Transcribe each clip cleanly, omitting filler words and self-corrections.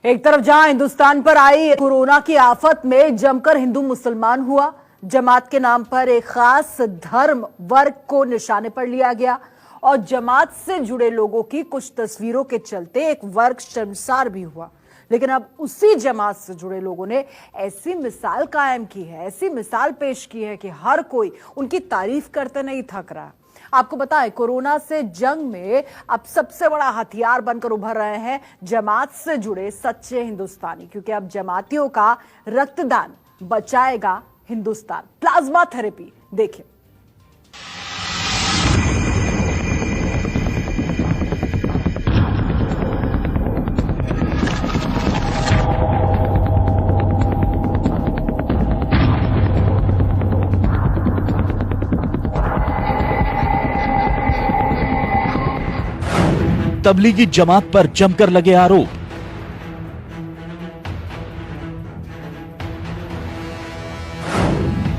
एक तरफ जहां हिंदुस्तान पर आई कोरोना की आफत में जमकर हिंदू मुसलमान हुआ, जमात के नाम पर एक खास धर्म वर्ग को निशाने पर लिया गया और जमात से जुड़े लोगों की कुछ तस्वीरों के चलते एक वर्ग शर्मसार भी हुआ। लेकिन अब उसी जमात से जुड़े लोगों ने ऐसी मिसाल कायम की है, ऐसी मिसाल पेश की है कि हर कोई उनकी तारीफ करते नहीं थक रहा। आपको बताएं, कोरोना से जंग में अब सबसे बड़ा हथियार बनकर उभर रहे हैं जमात से जुड़े सच्चे हिंदुस्तानी, क्योंकि अब जमातियों का रक्तदान बचाएगा हिंदुस्तान। प्लाज्मा थेरेपी देखिए। तबलीगी जमात पर जमकर लगे आरोप।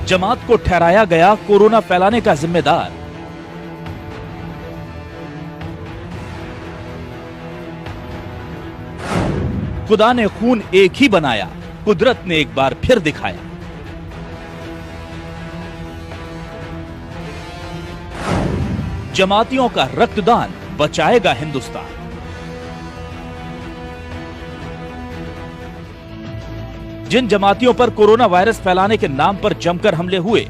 जमात को ठहराया गया कोरोना फैलाने का जिम्मेदार। खुदा ने खून एक ही बनाया, कुदरत ने एक बार फिर दिखाया। जमातियों का रक्तदान बचाएगा हिंदुस्तान। जिन जमातियों पर कोरोना वायरस फैलाने के नाम पर जमकर हमले हुए,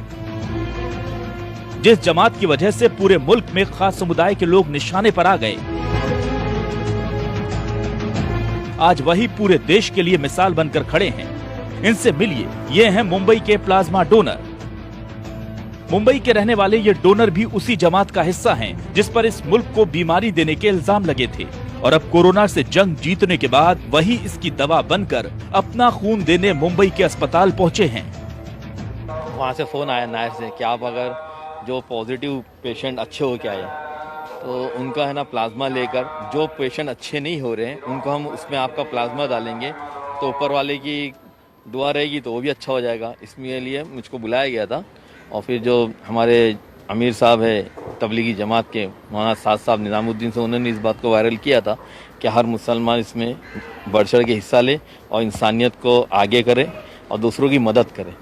जिस जमात की वजह से पूरे मुल्क में खास समुदाय के लोग निशाने पर आ गए, आज वही पूरे देश के लिए मिसाल बनकर खड़े हैं। इनसे मिलिए, ये हैं मुंबई के प्लाज्मा डोनर। मुंबई के रहने वाले ये डोनर भी उसी जमात का हिस्सा हैं जिस पर इस मुल्क को बीमारी देने के इल्जाम लगे थे, और अब कोरोना से जंग जीतने के बाद वही इसकी दवा बनकर अपना खून देने मुंबई के अस्पताल पहुंचे हैं। वहाँ से फोन आया नायर से कि आप अगर जो पॉजिटिव पेशेंट अच्छे हो के आए तो उनका है ना प्लाज्मा लेकर, जो पेशेंट अच्छे नहीं हो रहे हैं उनको हम उसमें आपका प्लाज्मा डालेंगे तो ऊपर वाले की दुआ रहेगी तो वो भी अच्छा हो जाएगा। इसके लिए मुझको बुलाया गया था और फिर जो हमारे अमीर साहब है तबलीगी जमात के मौलाना साद साहब निज़ामुद्दीन से, उन्होंने इस बात को वायरल किया था कि हर मुसलमान इसमें बढ़ चढ़ के हिस्सा ले और इंसानियत को आगे करे और दूसरों की मदद करे।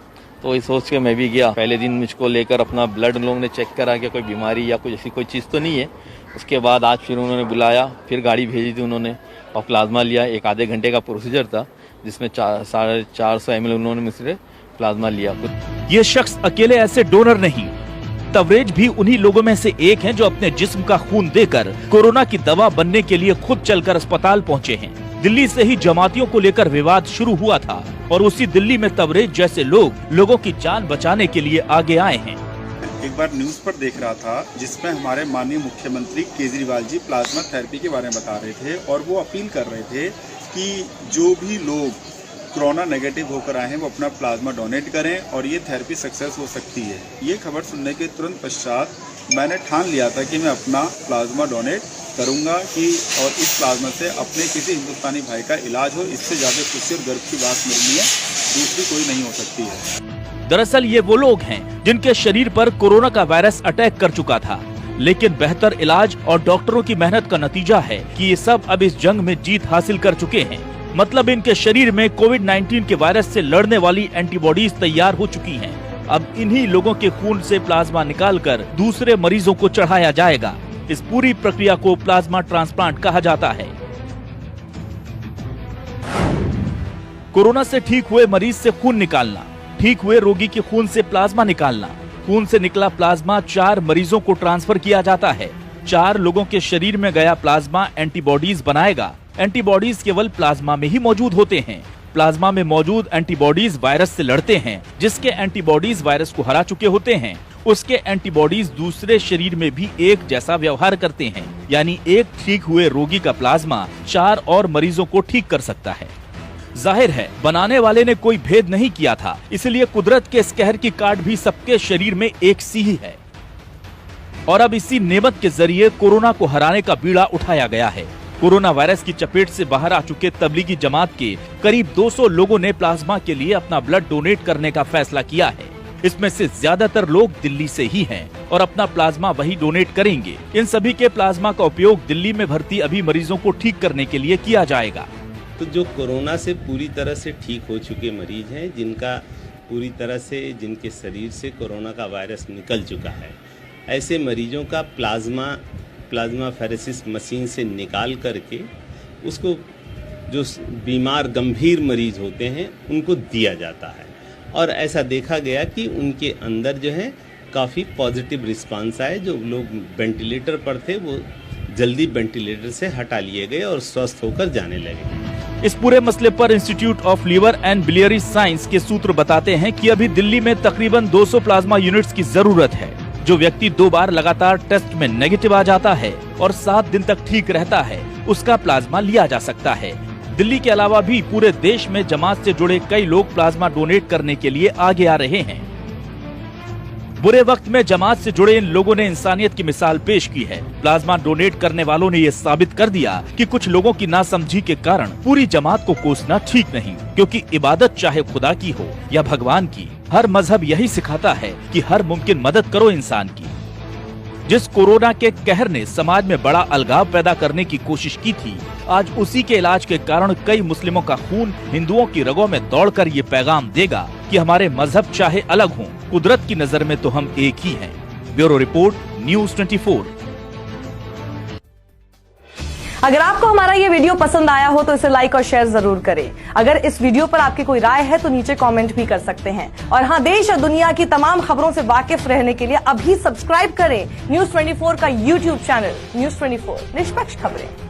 तो इस सोच के मैं भी गया। पहले दिन मुझको लेकर अपना ब्लड लोगों ने चेक करा कि कोई बीमारी या कुछ ऐसी कोई चीज़ तो नहीं है। उसके बाद आज फिर उन्होंने बुलाया, फिर गाड़ी भेजी थी उन्होंने और प्लाज्मा लिया। एक आधे घंटे का प्रोसीजर था जिसमें 450 ml उन्होंने मुझसे प्लाज्मा लिया। ये शख्स अकेले ऐसे डोनर नहीं, तवरेज भी उन्हीं लोगों में से एक हैं जो अपने जिस्म का खून देकर कोरोना की दवा बनने के लिए खुद चलकर अस्पताल पहुंचे हैं। दिल्ली से ही जमातियों को लेकर विवाद शुरू हुआ था और उसी दिल्ली में तवरेज जैसे लोग लोगों की जान बचाने के लिए आगे आए हैं। एक बार न्यूज पर देख रहा था जिसमें हमारे माननीय मुख्यमंत्री केजरीवाल जी प्लाज्मा थेरेपी के बारे में बता रहे थे और वो अपील कर रहे थे कि जो भी लोग कोरोना नेगेटिव होकर आए हैं वो अपना प्लाज्मा डोनेट करें और ये थेरेपी सक्सेस हो सकती है। ये खबर सुनने के तुरंत पश्चात मैंने ठान लिया था कि मैं अपना प्लाज्मा डोनेट करूंगा कि और इस प्लाज्मा से अपने किसी हिंदुस्तानी भाई का इलाज हो। इससे ज़्यादा खुशी और गर्व की बात मेरे लिए दूसरी कोई नहीं हो सकती है। दरअसल ये वो लोग हैं जिनके शरीर पर कोरोना का वायरस अटैक कर चुका था, लेकिन बेहतर इलाज और डॉक्टरों की मेहनत का नतीजा है कि ये सब अब इस जंग में जीत हासिल कर चुके हैं। मतलब इनके शरीर में कोविड-19 के वायरस से लड़ने वाली एंटीबॉडीज तैयार हो चुकी हैं। अब इन्हीं लोगों के खून से प्लाज्मा निकालकर दूसरे मरीजों को चढ़ाया जाएगा। इस पूरी प्रक्रिया को प्लाज्मा ट्रांसप्लांट कहा जाता है। कोरोना से ठीक हुए मरीज से खून निकालना, ठीक हुए रोगी के खून से प्लाज्मा निकालना, खून से निकला प्लाज्मा 4 मरीजों को ट्रांसफर किया जाता है। 4 लोगों के शरीर में गया प्लाज्मा एंटीबॉडीज बनाएगा। एंटीबॉडीज केवल प्लाज्मा में ही मौजूद होते हैं। प्लाज्मा में मौजूद एंटीबॉडीज वायरस से लड़ते हैं। जिसके एंटीबॉडीज वायरस को हरा चुके होते हैं, उसके एंटीबॉडीज दूसरे शरीर में भी एक जैसा व्यवहार करते हैं। यानी एक ठीक हुए रोगी का प्लाज्मा 4 और मरीजों को ठीक कर सकता है। जाहिर है बनाने वाले ने कोई भेद नहीं किया था, इसलिए कुदरत के इस कहर की काट भी सबके शरीर में एक सी ही है। और अब इसी नेमत के जरिए कोरोना को हराने का बीड़ा उठाया गया है। कोरोना वायरस की चपेट से बाहर आ चुके तबलीगी जमात के करीब 200 लोगों ने प्लाज्मा के लिए अपना ब्लड डोनेट करने का फैसला किया है। इसमें से ज्यादातर लोग दिल्ली से ही हैं और अपना प्लाज्मा वही डोनेट करेंगे। इन सभी के प्लाज्मा का उपयोग दिल्ली में भर्ती अभी मरीजों को ठीक करने के लिए किया जाएगा। तो जो कोरोना से पूरी तरह से ठीक हो चुके मरीज हैं, जिनका पूरी तरह से जिनके शरीर से कोरोना का वायरस निकल चुका है, ऐसे मरीजों का प्लाज्मा फेरेसिस मशीन से निकाल करके उसको जो बीमार गंभीर मरीज होते हैं उनको दिया जाता है। और ऐसा देखा गया कि उनके अंदर जो है काफ़ी पॉजिटिव रिस्पांस आए। जो लोग वेंटिलेटर पर थे वो जल्दी वेंटिलेटर से हटा लिए गए और स्वस्थ होकर जाने लगे। इस पूरे मसले पर institute of liver and biliary science के सूत्र बताते हैं कि अभी दिल्ली में तकरीबन 200 प्लाज्मा यूनिट्स की जरूरत है। जो व्यक्ति 2 बार लगातार टेस्ट में नेगेटिव आ जाता है और 7 दिन तक ठीक रहता है, उसका प्लाज्मा लिया जा सकता है। दिल्ली के अलावा भी पूरे देश में जमात से जुड़े कई लोग प्लाज्मा डोनेट करने के लिए आगे आ रहे हैं। बुरे वक्त में जमात से जुड़े इन लोगों ने इंसानियत की मिसाल पेश की है। प्लाज्मा डोनेट करने वालों ने ये साबित कर दिया कि कुछ लोगों की नासमझी के कारण पूरी जमात को कोसना ठीक नहीं, क्योंकि इबादत चाहे खुदा की हो या भगवान की, हर मजहब यही सिखाता है कि हर मुमकिन मदद करो इंसान की। जिस कोरोना के कहर ने समाज में बड़ा अलगाव पैदा करने की कोशिश की थी, आज उसी के इलाज के कारण कई मुस्लिमों का खून हिंदुओं की रगों में दौड़कर ये पैगाम देगा कि हमारे मजहब चाहे अलग हों, कुदरत की नजर में तो हम एक ही हैं। Bureau report, news 24। अगर आपको हमारा ये वीडियो पसंद आया हो तो इसे लाइक और शेयर जरूर करें। अगर इस वीडियो पर आपकी कोई राय है तो नीचे कमेंट भी कर सकते हैं। और हाँ, देश और दुनिया की तमाम खबरों से वाकिफ रहने के लिए अभी सब्सक्राइब करें न्यूज़ 24 का यूट्यूब चैनल। न्यूज़ 24, निष्पक्ष खबरें।